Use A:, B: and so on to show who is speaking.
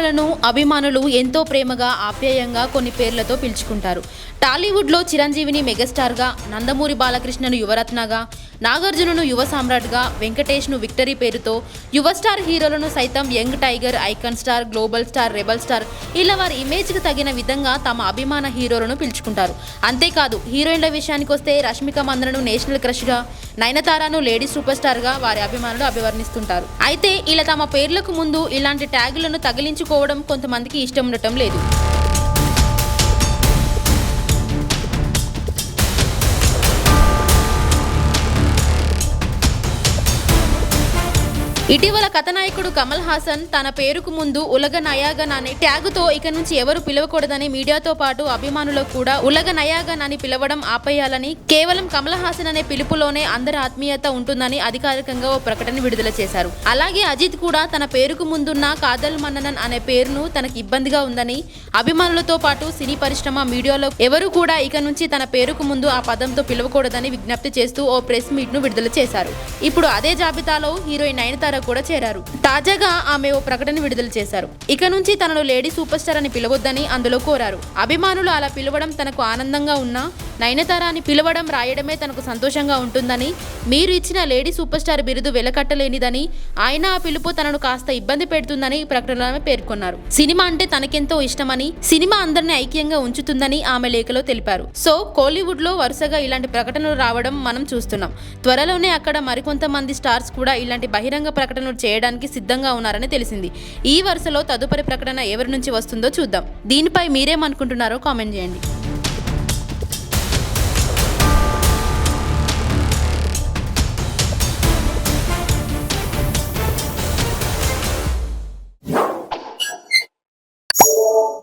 A: హీరోలను అభిమానులు ఎంతో ప్రేమగా ఆప్యాయంగా కొన్ని పేర్లతో పిలుచుకుంటారు. టాలీవుడ్లో చిరంజీవిని మెగాస్టార్గా, నందమూరి బాలకృష్ణను యువరత్నగా, నాగార్జునను యువ సామ్రాట్గా, వెంకటేష్ను విక్టరీ పేరుతో, యువ స్టార్ హీరోలను సైతం young tiger, icon star, global star, rebel star ఇలా వారి ఇమేజ్కి తగిన విధంగా తమ అభిమాన హీరోలను పిలుచుకుంటారు. అంతేకాదు హీరోయిన్ల విషయానికి వస్తే రష్మిక మందనను నేషనల్ క్రష్గా, నయనతారను లేడీ సూపర్ స్టార్గా వారి అభిమానులు అభివర్ణిస్తుంటారు. అయితే ఇలా తమ పేర్లకు ముందు ఇలాంటి ట్యాగులను తగిలించుకోవడం కొంతమందికి ఇష్టం ఉండటం లేదు. ఇటీవల కథానాయకుడు కమల్ హాసన్ తన పేరుకు ముందు ఉలగ నయాగన్ అనే ట్యాగుతో ఇక నుంచి ఎవరు పిలవకూడదని మీడియాతో పాటు అభిమానులకు కూడా ఉలగ నయాగన్ అని పిలవడం ఆపేయాలని, కేవలం కమల్ హాసన్ అనే పిలుపులోనే అందరి ఆత్మీయత ఉంటుందని అధికారికంగా ఓ ప్రకటన విడుదల చేశారు. అలాగే అజిత్ కూడా తన పేరుకు ముందున్న కాదల్ మన్ననన్ అనే పేరును తనకు ఇబ్బందిగా ఉందని, అభిమానులతో పాటు సినీ పరిశ్రమ, మీడియాలో ఎవరు కూడా ఇక నుంచి తన పేరుకు ముందు ఆ పదంతో పిలవకూడదని విజ్ఞప్తి చేస్తూ ఓ ప్రెస్ మీట్ ను విడుదల చేశారు. ఇప్పుడు అదే జాబితాలో హీరోయిన్ నయనతార కూడా చేరారు. తాజాగా ఆమె ఓ ప్రకటన విడుదల చేశారు. ఇక నుంచి తనను లేడీ సూపర్ స్టార్ అని పిలవొద్దని అందులో కోరారు. అభిమానులు అలా పిలవడం తనకు ఆనందంగా ఉన్నా నయనతార అని పిలవడం, రాయడమే తనకు సంతోషంగా ఉంటుందని, మీరు ఇచ్చిన లేడీ సూపర్ స్టార్ బిరుదు వెలకట్టలేనిదని, ఆయన ఆ పిలుపు తనను కాస్త ఇబ్బంది పెడుతుందని ఈ ప్రకటనలో పేర్కొన్నారు. సినిమా అంటే తనకెంతో ఇష్టమని, సినిమా అందరినీ ఐక్యంగా ఉంచుతుందని ఆమె లేఖలో తెలిపారు. సో కోలీవుడ్ లో వరుసగా ఇలాంటి ప్రకటనలు రావడం మనం చూస్తున్నాం. త్వరలోనే అక్కడ మరికొంతమంది స్టార్స్ కూడా ఇలాంటి బహిరంగ ప్రకటనలు చేయడానికి సిద్ధంగా ఉన్నారని తెలిసింది. ఈ వరుసలో తదుపరి ప్రకటన ఎవరి నుంచి వస్తుందో చూద్దాం. దీనిపై మీరేమనుకుంటున్నారో కామెంట్ చేయండి.